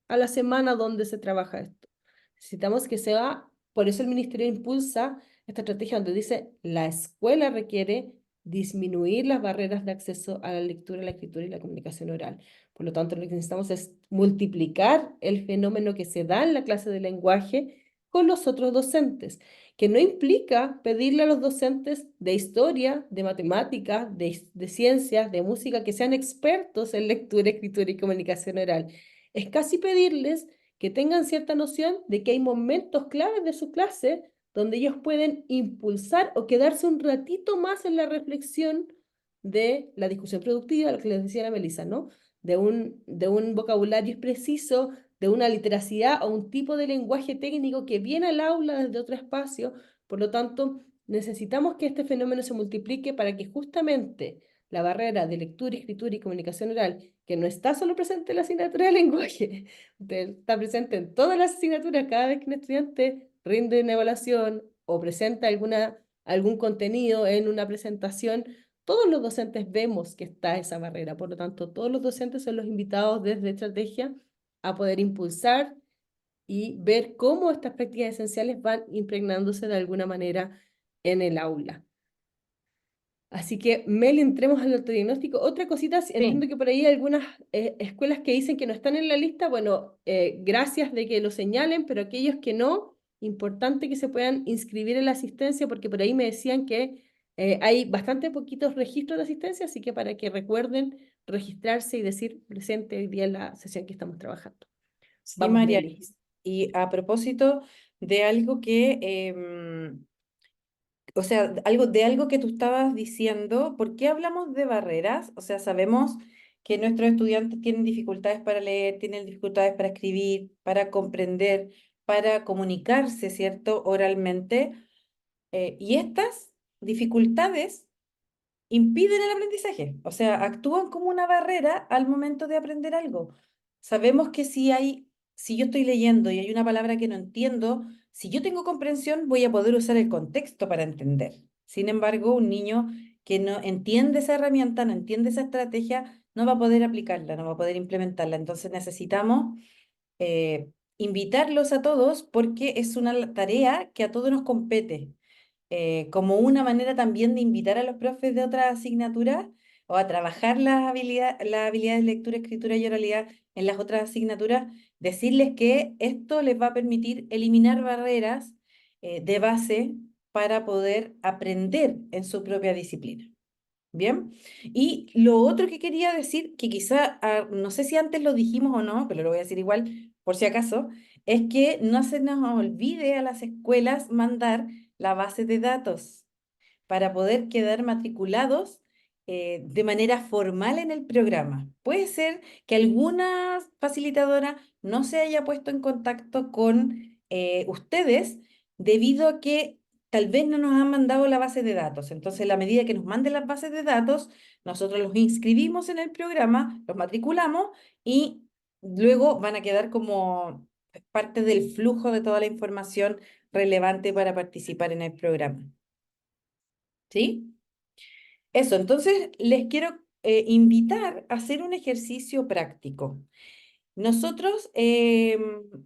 a la semana donde se trabaja esto. Necesitamos que sea, por eso el Ministerio impulsa esta estrategia donde dice la escuela requiere disminuir las barreras de acceso a la lectura, la escritura y la comunicación oral. Por lo tanto, lo que necesitamos es multiplicar el fenómeno que se da en la clase de lenguaje con los otros docentes, que no implica pedirle a los docentes de historia, de matemáticas, de ciencias, de música, que sean expertos en lectura, escritura y comunicación oral. Es casi pedirles que tengan cierta noción de que hay momentos claves de su clase donde ellos pueden impulsar o quedarse un ratito más en la reflexión de la discusión productiva, lo que les decía la Melissa, ¿no? De un vocabulario preciso, de una literacidad o un tipo de lenguaje técnico que viene al aula desde otro espacio. Por lo tanto, necesitamos que este fenómeno se multiplique para que justamente la barrera de lectura, escritura y comunicación oral, que no está solo presente en la asignatura de lenguaje, está presente en todas las asignaturas cada vez que un estudiante rinde una evaluación o presenta algún contenido en una presentación, todos los docentes vemos que está esa barrera. Por lo tanto, todos los docentes son los invitados desde estrategia a poder impulsar y ver cómo estas prácticas esenciales van impregnándose de alguna manera en el aula. Así que, Mel, entremos al autodiagnóstico. Otra cosita, entiendo que por ahí hay algunas escuelas que dicen que no están en la lista. Bueno, gracias de que lo señalen, pero aquellos que no, importante que se puedan inscribir en la asistencia, porque por ahí me decían que hay bastante poquitos registros de asistencia, así que para que recuerden registrarse y decir presente hoy día en la sesión que estamos trabajando. Sí, Vamos, María. Meli. Y a propósito de algo que, o sea, de algo que tú estabas diciendo, ¿por qué hablamos de barreras? O sea, sabemos que nuestros estudiantes tienen dificultades para leer, tienen dificultades para escribir, para comprender, para comunicarse, ¿cierto? Oralmente. Y estas dificultades impiden el aprendizaje, o sea, actúan como una barrera al momento de aprender algo. Sabemos que si yo estoy leyendo y hay una palabra que no entiendo, si yo tengo comprensión, voy a poder usar el contexto para entender. Sin embargo, un niño que no entiende esa herramienta, no entiende esa estrategia, no va a poder aplicarla, no va a poder implementarla. Entonces necesitamos invitarlos a todos porque es una tarea que a todos nos compete, como una manera también de invitar a los profes de otras asignaturas o a trabajar las habilidades de lectura, escritura y oralidad en las otras asignaturas, decirles que esto les va a permitir eliminar barreras de base para poder aprender en su propia disciplina. Bien, y lo otro que quería decir, que quizá, no sé si antes lo dijimos o no, pero lo voy a decir igual por si acaso, es que no se nos olvide a las escuelas mandar la base de datos para poder quedar matriculados de manera formal en el programa. Puede ser que alguna facilitadora no se haya puesto en contacto con ustedes debido a que tal vez no nos han mandado la base de datos. Entonces, a la medida que nos manden las bases de datos, nosotros los inscribimos en el programa, los matriculamos y luego van a quedar como parte del flujo de toda la información relevante para participar en el programa. ¿Sí? Eso, entonces les quiero invitar a hacer un ejercicio práctico. Nosotros en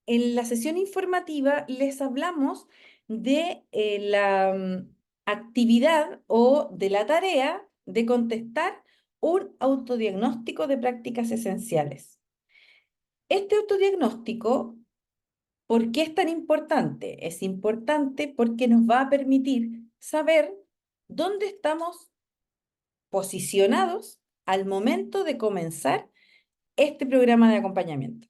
la sesión informativa les hablamos de la actividad o de la tarea de contestar un autodiagnóstico de prácticas esenciales. Este autodiagnóstico, ¿por qué es tan importante? Es importante porque nos va a permitir saber dónde estamos posicionados al momento de comenzar este programa de acompañamiento.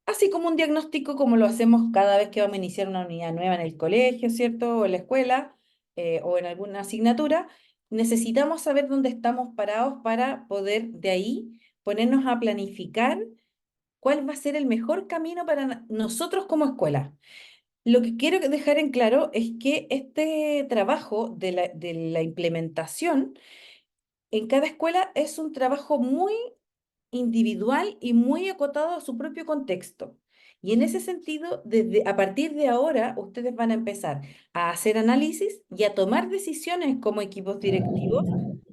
Así como un diagnóstico como lo hacemos cada vez que vamos a iniciar una unidad nueva en el colegio, ¿cierto? O en la escuela, o en alguna asignatura, necesitamos saber dónde estamos parados para poder de ahí ponernos a planificar cuál va a ser el mejor camino para nosotros como escuela. Lo que quiero dejar en claro es que este trabajo de la implementación en cada escuela es un trabajo muy individual y muy acotado a su propio contexto. Y en ese sentido, a partir de ahora, ustedes van a empezar a hacer análisis y a tomar decisiones como equipos directivos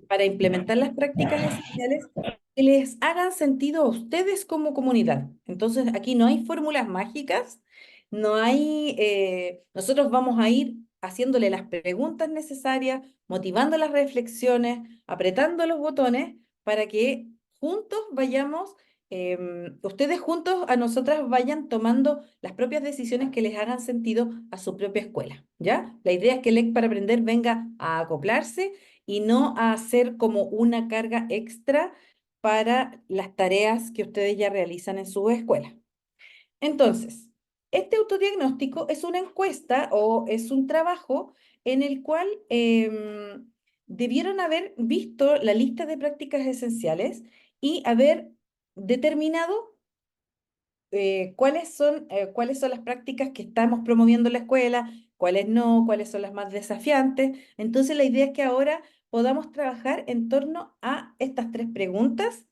para implementar las prácticas esenciales que les hagan sentido a ustedes como comunidad. Entonces, aquí no hay fórmulas mágicas, no hay, nosotros vamos a ir haciéndole las preguntas necesarias, motivando las reflexiones, apretando los botones para que juntos vayamos, ustedes juntos a nosotras vayan tomando las propias decisiones que les hagan sentido a su propia escuela, ¿ya? La idea es que el EC para aprender venga a acoplarse y no a hacer como una carga extra para las tareas que ustedes ya realizan en su escuela. Entonces, este autodiagnóstico es una encuesta o es un trabajo en el cual debieron haber visto la lista de prácticas esenciales y haber determinado cuáles son las prácticas que estamos promoviendo en la escuela, cuáles no, cuáles son las más desafiantes. Entonces, la idea es que ahora podamos trabajar en torno a estas tres preguntas.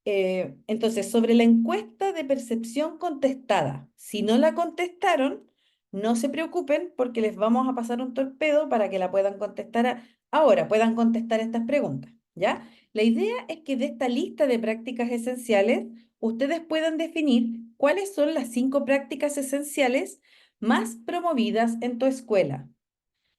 Entonces, sobre la encuesta de percepción contestada, si no la contestaron, no se preocupen porque les vamos a pasar un torpedo para que la puedan contestar ahora, puedan contestar estas preguntas, ¿ya? La idea es que de esta lista de prácticas esenciales, ustedes puedan definir cuáles son las 5 prácticas esenciales más promovidas en tu escuela.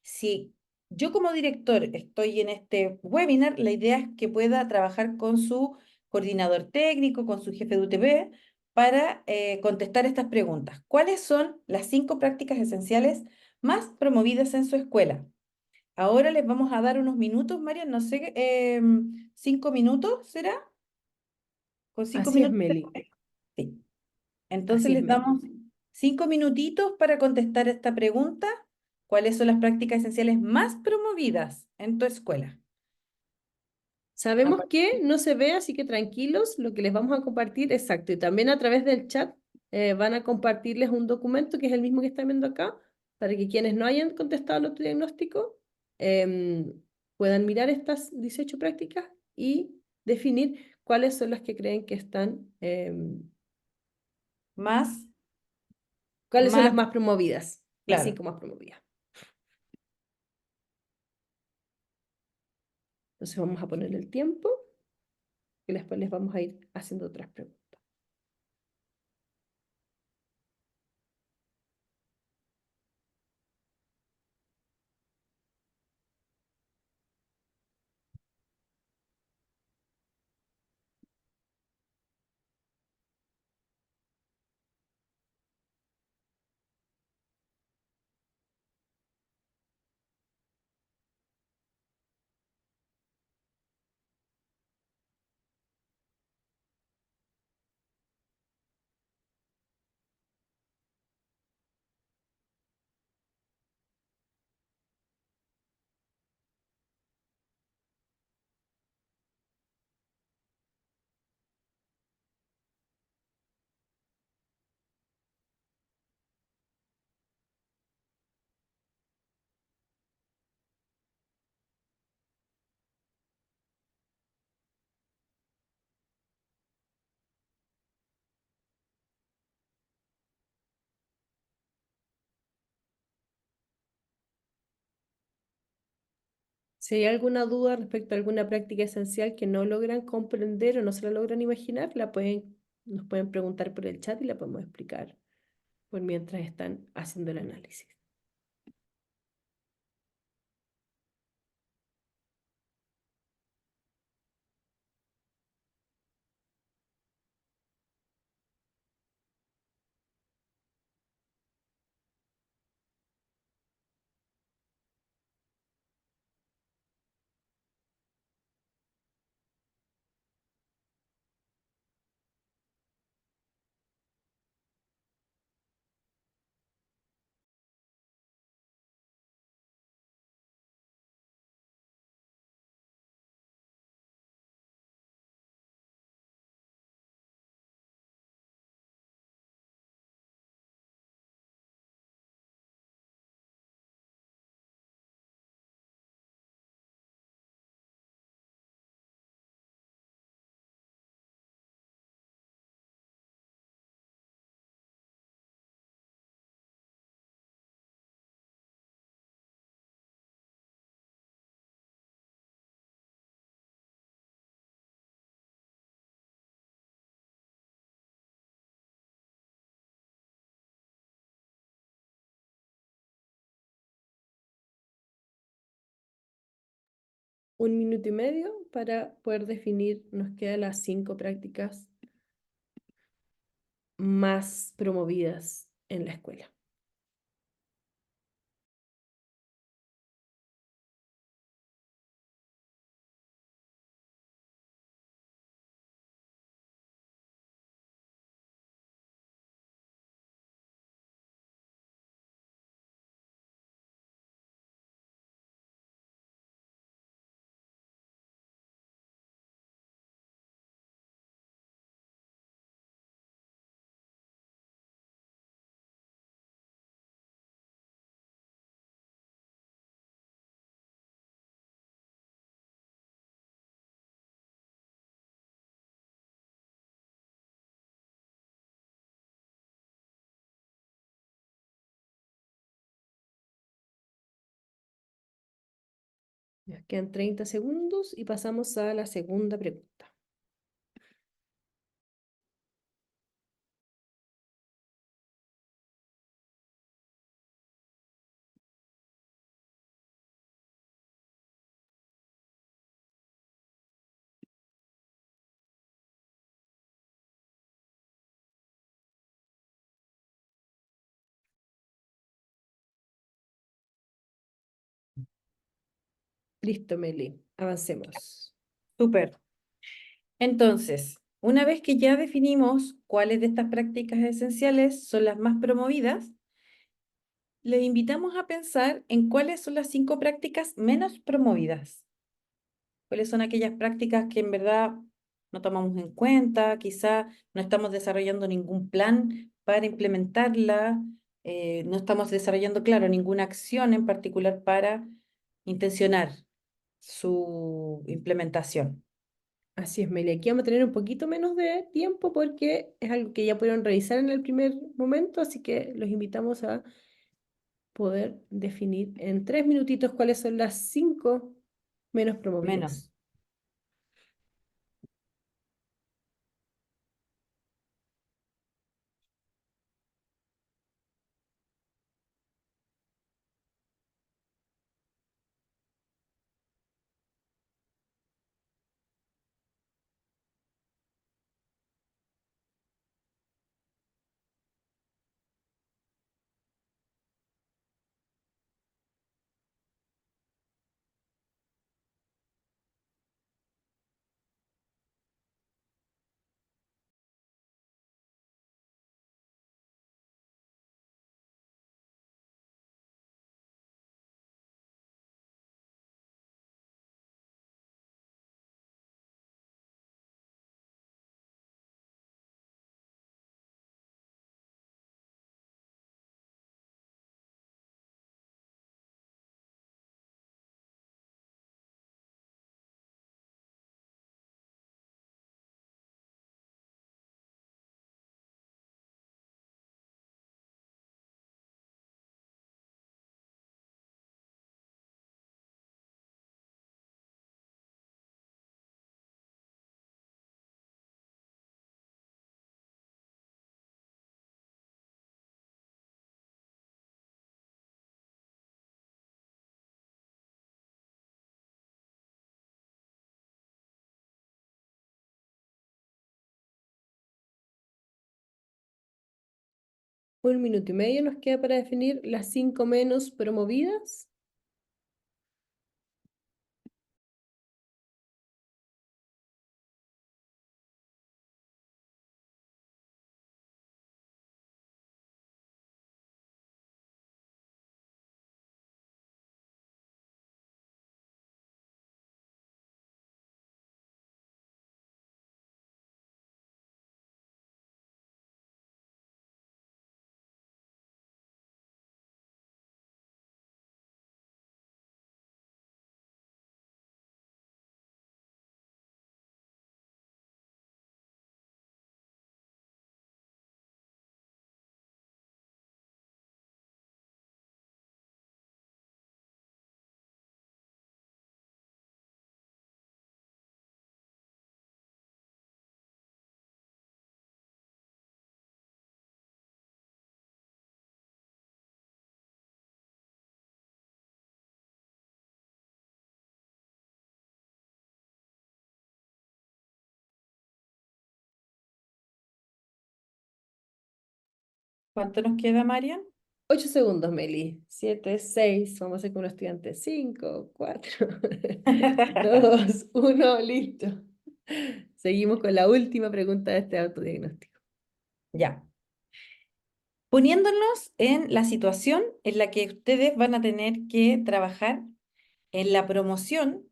Si yo como director estoy en este webinar, la idea es que pueda trabajar con su coordinador técnico, con su jefe de UTP, para contestar estas preguntas. ¿Cuáles son las 5 prácticas esenciales más promovidas en su escuela? Ahora les vamos a dar unos minutos, María, no sé, 5 minutos, ¿será? Con cinco Así es, minutos. Meli, Sí. Entonces así es, les Meli. damos 5 minutitos para contestar esta pregunta. ¿Cuáles son las prácticas esenciales más promovidas en tu escuela? A Sabemos par- que no se ve, así que tranquilos, lo que les vamos a compartir, exacto, y también a través del chat van a compartirles un documento que es el mismo que están viendo acá, para que quienes no hayan contestado el autodiagnóstico puedan mirar estas 18 prácticas y definir cuáles son las que creen que están, Más, cuáles son más, las más promovidas, las claro. 5 más promovidas. Entonces vamos a poner el tiempo y después les vamos a ir haciendo otras preguntas. Si hay alguna duda respecto a alguna práctica esencial que no logran comprender o no se la logran imaginar, nos pueden preguntar por el chat y la podemos explicar por mientras están haciendo el análisis. Un minuto y medio para poder definir, nos quedan las 5 prácticas más promovidas en la escuela. Nos quedan 30 segundos y pasamos a la segunda pregunta. Listo, Meli, avancemos. Súper. Entonces, una vez que ya definimos cuáles de estas prácticas esenciales son las más promovidas, les invitamos a pensar en cuáles son las 5 prácticas menos promovidas. ¿Cuáles son aquellas prácticas que en verdad no tomamos en cuenta? Quizá no estamos desarrollando ningún plan para implementarla, no estamos desarrollando, claro, ninguna acción en particular para intencionar su implementación. Así es, Meli. Aquí vamos a tener un poquito menos de tiempo porque es algo que ya pudieron revisar en el primer momento, así que los invitamos a poder definir en 3 minutitos cuáles son las 5 menos Menos. promovidas. Un minuto y medio nos queda para definir las 5 menos promovidas. ¿Cuánto nos queda, Marian? 8 segundos, Meli. 7, 6, vamos a hacer con un estudiante. 5, 4, 2, 1, listo. Seguimos con la última pregunta de este autodiagnóstico. Ya. Poniéndonos en la situación en la que ustedes van a tener que trabajar en la promoción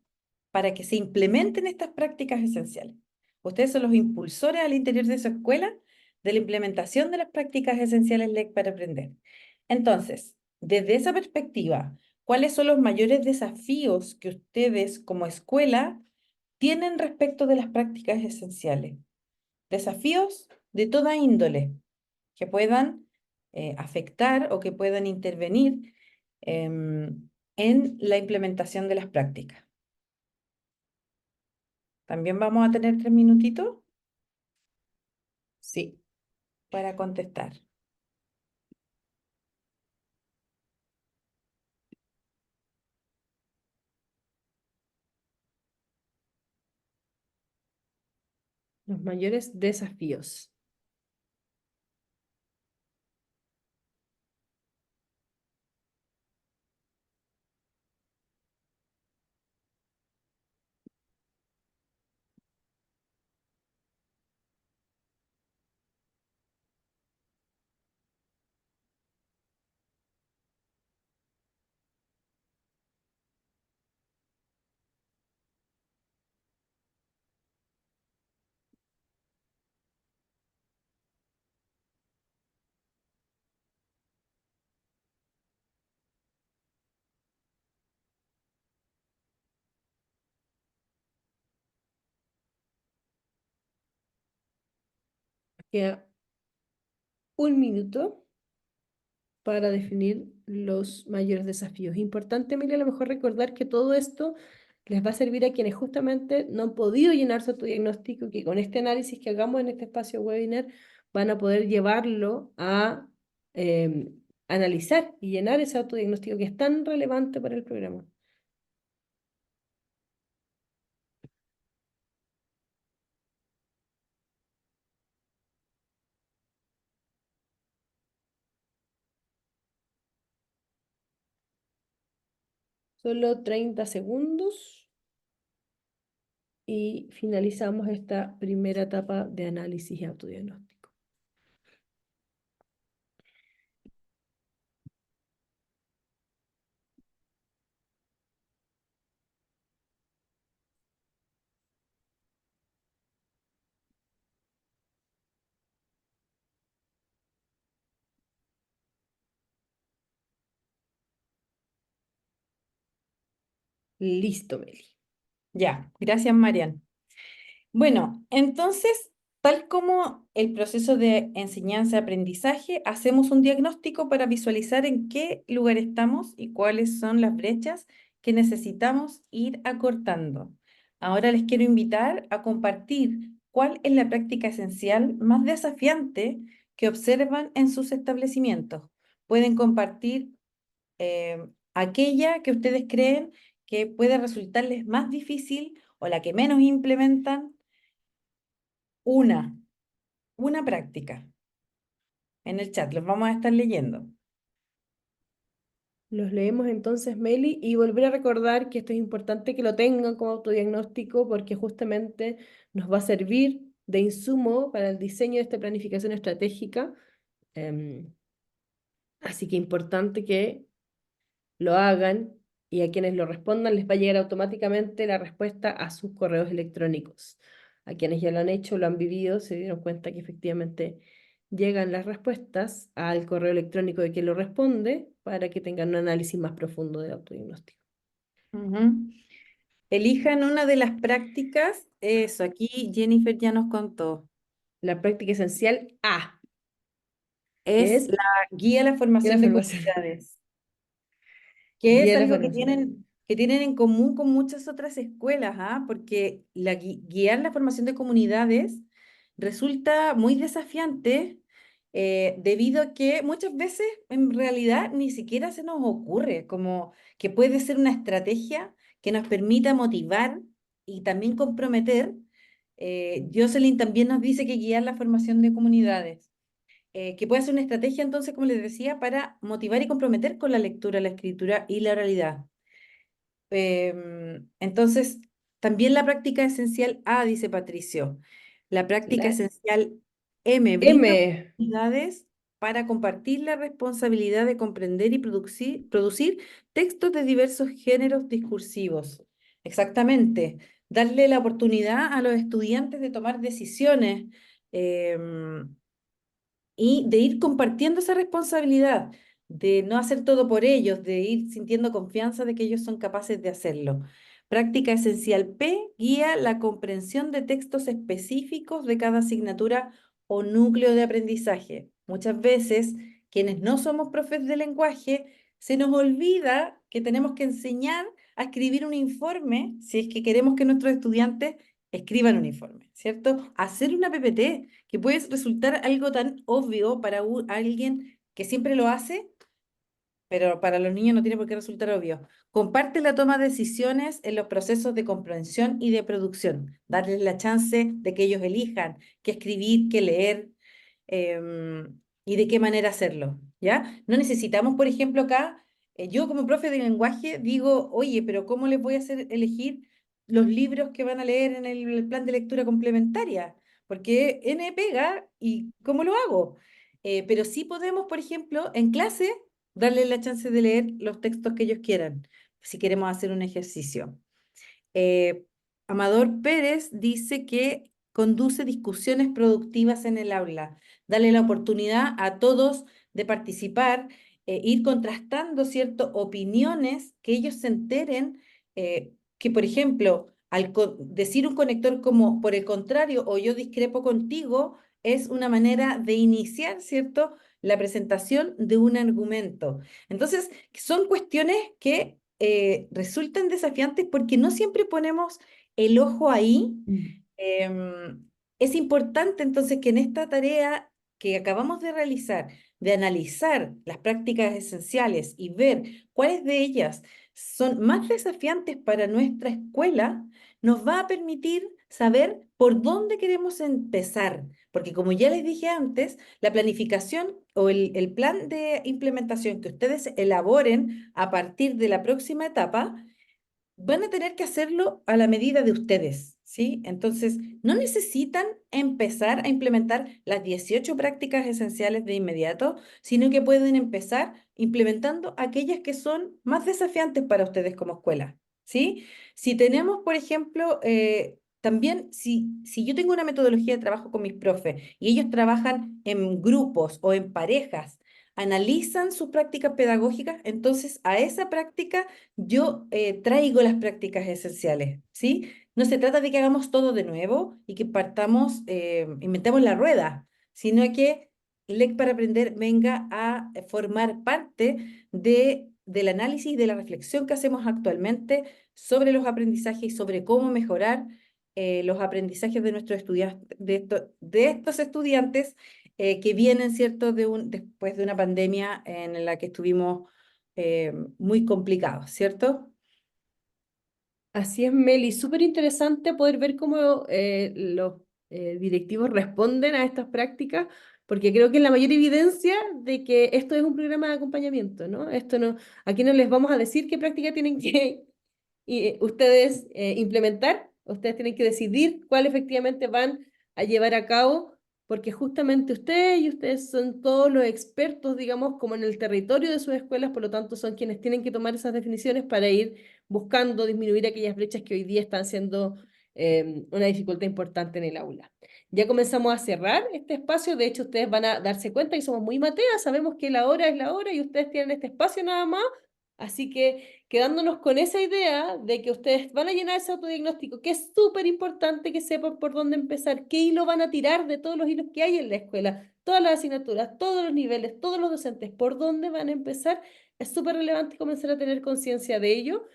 para que se implementen estas prácticas esenciales. Ustedes son los impulsores al interior de su escuela de la implementación de las prácticas esenciales LEC para aprender. Entonces, desde esa perspectiva, ¿cuáles son los mayores desafíos que ustedes como escuela tienen respecto de las prácticas esenciales? Desafíos de toda índole que puedan afectar o que puedan intervenir en la implementación de las prácticas. También vamos a tener 3 minutitos Sí. para contestar. Los mayores desafíos. Queda 1 minuto para definir los mayores desafíos. Importante, Emilia, a lo mejor recordar que todo esto les va a servir a quienes justamente no han podido llenar su autodiagnóstico, que con este análisis que hagamos en este espacio webinar van a poder llevarlo a analizar y llenar ese autodiagnóstico que es tan relevante para el programa. Solo 30 segundos y finalizamos esta primera etapa de análisis y autodiagnóstico. Listo, Meli. Ya, gracias, Marian. Bueno, entonces, tal como el proceso de enseñanza-aprendizaje, hacemos un diagnóstico para visualizar en qué lugar estamos y cuáles son las brechas que necesitamos ir acortando. Ahora les quiero invitar a compartir cuál es la práctica esencial más desafiante que observan en sus establecimientos. Pueden compartir aquella que ustedes creen que puede resultarles más difícil o la que menos implementan una, una práctica en el chat. Los vamos a estar leyendo. Los leemos entonces, Meli, y volver a recordar que esto es importante que lo tengan como autodiagnóstico porque justamente nos va a servir de insumo para el diseño de esta planificación estratégica. Así que importante que lo hagan y a quienes lo respondan les va a llegar automáticamente la respuesta a sus correos electrónicos. A quienes ya lo han hecho, lo han vivido, se dieron cuenta que efectivamente llegan las respuestas al correo electrónico de quien lo responde para que tengan un análisis más profundo de autodiagnóstico. Ujú. Elijan una de las prácticas. Eso, aquí Jennifer ya nos contó. La práctica esencial A, que Es es la guía a la la formación de formación, comunidades, que es guía la algo formación. que tienen en común con muchas otras escuelas, ¿ah? Porque guiar la formación de comunidades resulta muy desafiante debido a que muchas veces en realidad ni siquiera se nos ocurre, como que puede ser una estrategia que nos permita motivar y también comprometer. Jocelyn también nos dice que guiar la formación de comunidades que puede ser una estrategia, entonces, como les decía, para motivar y comprometer con la lectura, la escritura y la oralidad. Entonces, también la práctica esencial A, dice Patricio. La práctica La esencial M brinda M, oportunidades para compartir la responsabilidad de comprender y producir textos de diversos géneros discursivos. Exactamente. Darle la oportunidad a los estudiantes de tomar decisiones. Y de ir compartiendo esa responsabilidad, de no hacer todo por ellos, de ir sintiendo confianza de que ellos son capaces de hacerlo. Práctica esencial P guía la comprensión de textos específicos de cada asignatura o núcleo de aprendizaje. Muchas veces, quienes no somos profes de lenguaje, se nos olvida que tenemos que enseñar a escribir un informe si es que queremos que nuestros estudiantes escriban un informe, ¿cierto? Hacer una PPT, que puede resultar algo tan obvio para alguien que siempre lo hace, pero para los niños no tiene por qué resultar obvio. Comparte la toma de decisiones en los procesos de comprensión y de producción. Darles la chance de que ellos elijan qué escribir, qué leer, y de qué manera hacerlo, ¿ya? No necesitamos, por ejemplo, acá, yo como profe de lenguaje digo, oye, pero ¿cómo les voy a hacer elegir los libros que van a leer en el plan de lectura complementaria? Porque N pega y ¿cómo lo hago? Pero sí podemos, por ejemplo, en clase, darles la chance de leer los textos que ellos quieran, si queremos hacer un ejercicio. Eh, Amador Pérez dice que conduce discusiones productivas en el aula. Dale la oportunidad a todos de participar, ir contrastando, ¿cierto? Opiniones, que ellos se enteren, que por ejemplo, al decir un conector como por el contrario o yo discrepo contigo, es una manera de iniciar, ¿cierto? La presentación de un argumento. Entonces, son cuestiones que resultan desafiantes porque no siempre ponemos el ojo ahí. Es importante entonces que en esta tarea que acabamos de realizar, de analizar las prácticas esenciales y ver cuáles de ellas son más desafiantes para nuestra escuela, nos va a permitir saber por dónde queremos empezar. Porque como ya les dije antes, la planificación o el plan de implementación que ustedes elaboren a partir de la próxima etapa, van a tener que hacerlo a la medida de ustedes, ¿sí? Entonces, no necesitan empezar a implementar las 18 prácticas esenciales de inmediato, sino que pueden empezar implementando aquellas que son más desafiantes para ustedes como escuela, ¿sí? Si tenemos, por ejemplo, también, si yo tengo una metodología de trabajo con mis profes y ellos trabajan en grupos o en parejas, analizan sus prácticas pedagógicas, entonces a esa práctica yo traigo las prácticas esenciales, ¿sí? No se trata de que hagamos todo de nuevo y que partamos, inventemos la rueda, sino que LEC para Aprender venga a formar parte del análisis y de la reflexión que hacemos actualmente sobre los aprendizajes y sobre cómo mejorar los aprendizajes de nuestros estudiantes, de estos estudiantes que vienen, ¿cierto?, después de una pandemia en la que estuvimos muy complicados, ¿cierto? Así es, Meli. Súper interesante poder ver cómo los directivos responden a estas prácticas, porque creo que es la mayor evidencia de que esto es un programa de acompañamiento, ¿no? Esto no, aquí no les vamos a decir qué práctica tienen que ustedes implementar, ustedes tienen que decidir cuál efectivamente van a llevar a cabo, porque justamente ustedes son todos los expertos, digamos, como en el territorio de sus escuelas, por lo tanto son quienes tienen que tomar esas definiciones para ir buscando disminuir aquellas brechas que hoy día están siendo una dificultad importante en el aula. Ya comenzamos a cerrar este espacio, de hecho ustedes van a darse cuenta que somos muy mateas, sabemos que la hora es la hora y ustedes tienen este espacio nada más, así que quedándonos con esa idea de que ustedes van a llenar ese autodiagnóstico, que es súper importante que sepan por dónde empezar, qué hilo van a tirar de todos los hilos que hay en la escuela, todas las asignaturas, todos los niveles, todos los docentes, por dónde van a empezar, es súper relevante comenzar a tener conciencia de ello.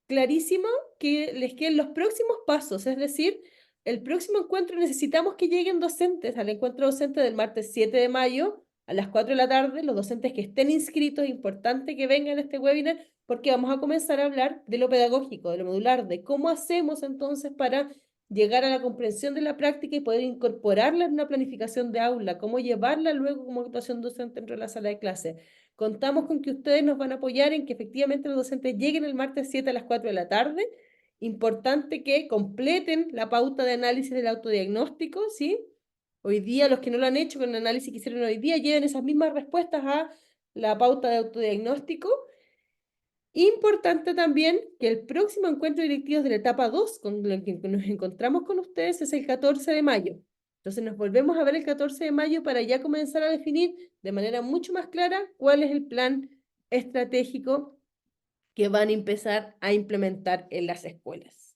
Clarísimo que les queden los próximos pasos, es decir, el próximo encuentro necesitamos que lleguen docentes al encuentro docente del martes 7 de mayo a las 4 de la tarde, los docentes que estén inscritos, es importante que vengan a este webinar porque vamos a comenzar a hablar de lo pedagógico, de lo modular, de cómo hacemos entonces para llegar a la comprensión de la práctica y poder incorporarla en una planificación de aula, cómo llevarla luego como actuación docente dentro de la sala de clase. Contamos con que ustedes nos van a apoyar en que efectivamente los docentes lleguen el martes 7 a las 4 de la tarde. Importante que completen la pauta de análisis del autodiagnóstico, ¿sí? Hoy día, los que no lo han hecho con el análisis que hicieron hoy día, lleven esas mismas respuestas a la pauta de autodiagnóstico. Importante también que el próximo encuentro de directivos de la etapa 2 con el que nos encontramos con ustedes es el 14 de mayo. Entonces nos volvemos a ver el 14 de mayo para ya comenzar a definir de manera mucho más clara cuál es el plan estratégico que van a empezar a implementar en las escuelas.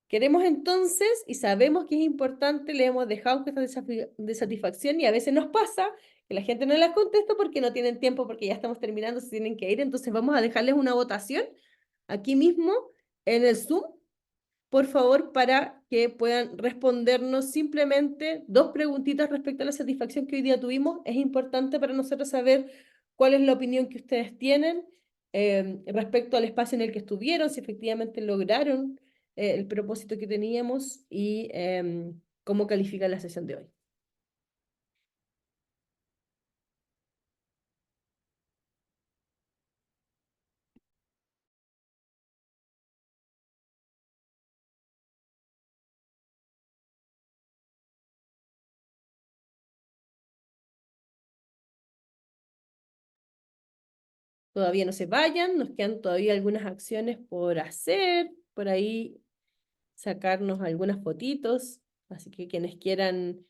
Queremos entonces, y sabemos que es importante, le hemos dejado encuestas de satisfacción y a veces nos pasa que la gente no las contesta porque no tienen tiempo, porque ya estamos terminando, se tienen que ir. Entonces vamos a dejarles una votación aquí mismo en el Zoom, por favor, para que puedan respondernos simplemente 2 preguntitas respecto a la satisfacción que hoy día tuvimos. Es importante para nosotros saber cuál es la opinión que ustedes tienen respecto al espacio en el que estuvieron, si efectivamente lograron el propósito que teníamos y cómo califica la sesión de hoy. Todavía no se vayan, nos quedan todavía algunas acciones por hacer, por ahí sacarnos algunas fotitos, así que quienes quieran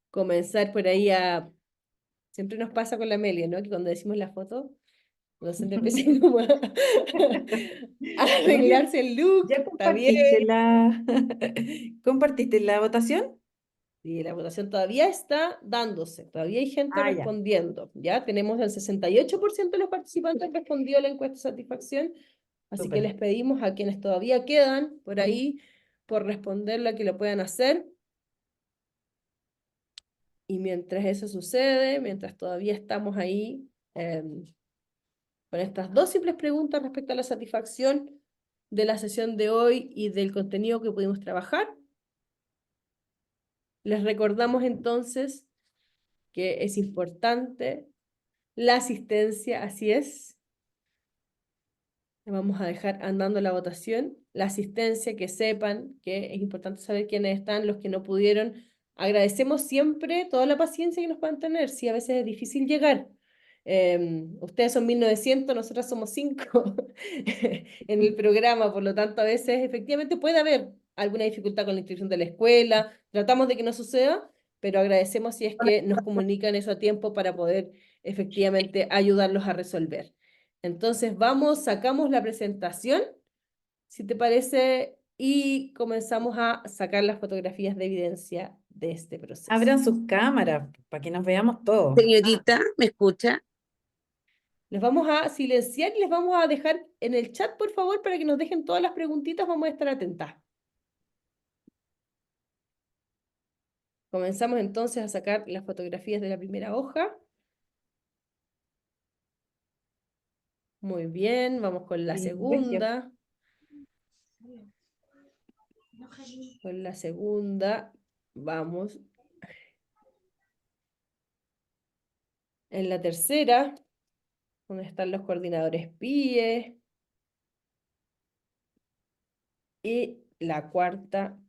comenzar por ahí a... Siempre nos pasa con la Amelia, ¿no? Que cuando decimos la foto, no se empieza como a Oye, arreglarse el look, ¿ya está bien. compartiste la votación? Y la votación todavía está dándose, todavía hay gente Ah, ya. respondiendo, ¿ya? Tenemos el 68% de los participantes respondió a la encuesta de satisfacción, así que Súper. les pedimos a quienes todavía quedan por ahí, por responderla, que lo puedan hacer. Y mientras eso sucede, mientras todavía estamos ahí con estas 2 simples preguntas respecto a la satisfacción de la sesión de hoy y del contenido que pudimos trabajar, les recordamos entonces que es importante la asistencia, así es. Vamos a dejar andando la votación. La asistencia, que sepan que es importante saber quiénes están, los que no pudieron. Agradecemos siempre toda la paciencia que nos puedan tener. Sí, a veces es difícil llegar. Ustedes son 1900, nosotras somos 5 en el programa, por lo tanto a veces efectivamente puede haber alguna dificultad con la inscripción de la escuela. Tratamos de que no suceda, pero agradecemos si es que nos comunican eso a tiempo para poder efectivamente ayudarlos a resolver. Entonces vamos, sacamos la presentación, si te parece, y comenzamos a sacar las fotografías de evidencia de este proceso. Abran sus cámaras para que nos veamos todos. Señorita, ¿me escucha? Les vamos a silenciar y les vamos a dejar en el chat, por favor, para que nos dejen todas las preguntitas, vamos a estar atentas. Comenzamos entonces a sacar las fotografías de la primera hoja. Muy bien, vamos con la Sí, segunda. Con la segunda, vamos. En la tercera, donde están los coordinadores PIE. Y la cuarta,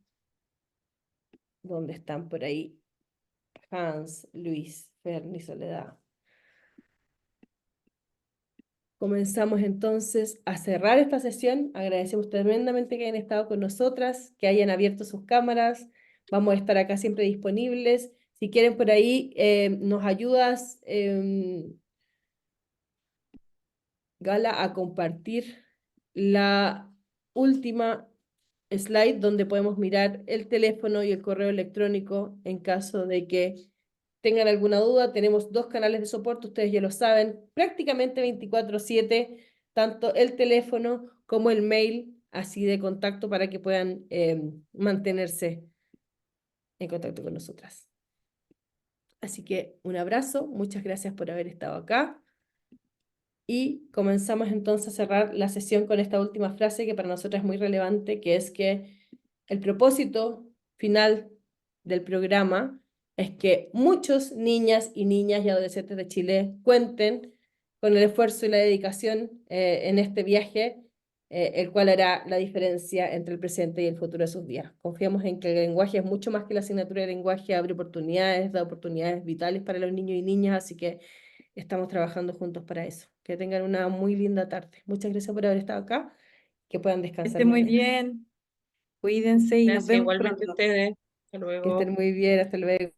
donde están por ahí Hans, Luis, Ferni, Soledad. Comenzamos entonces a cerrar esta sesión. Agradecemos tremendamente que hayan estado con nosotras, que hayan abierto sus cámaras. Vamos a estar acá siempre disponibles. Si quieren por ahí, nos ayudas, Gala, a compartir la última slide donde podemos mirar el teléfono y el correo electrónico en caso de que tengan alguna duda. Tenemos 2 canales de soporte, ustedes ya lo saben, prácticamente 24/7, tanto el teléfono como el mail, así de contacto para que puedan mantenerse en contacto con nosotras. Así que un abrazo, muchas gracias por haber estado acá. Y comenzamos entonces a cerrar la sesión con esta última frase que para nosotros es muy relevante, que es que el propósito final del programa es que muchos niñas y adolescentes de Chile cuenten con el esfuerzo y la dedicación en este viaje, el cual hará la diferencia entre el presente y el futuro de sus días. Confiamos en que el lenguaje es mucho más que la asignatura de lenguaje, abre oportunidades, da oportunidades vitales para los niños y niñas, así que estamos trabajando juntos para eso. Que tengan una muy linda tarde. Muchas gracias por haber estado acá. Que puedan Que descansar estén muy mañana. bien. Cuídense y nos Gracias vemos igualmente a pronto. ustedes. Hasta Que luego. estén muy bien. Hasta luego.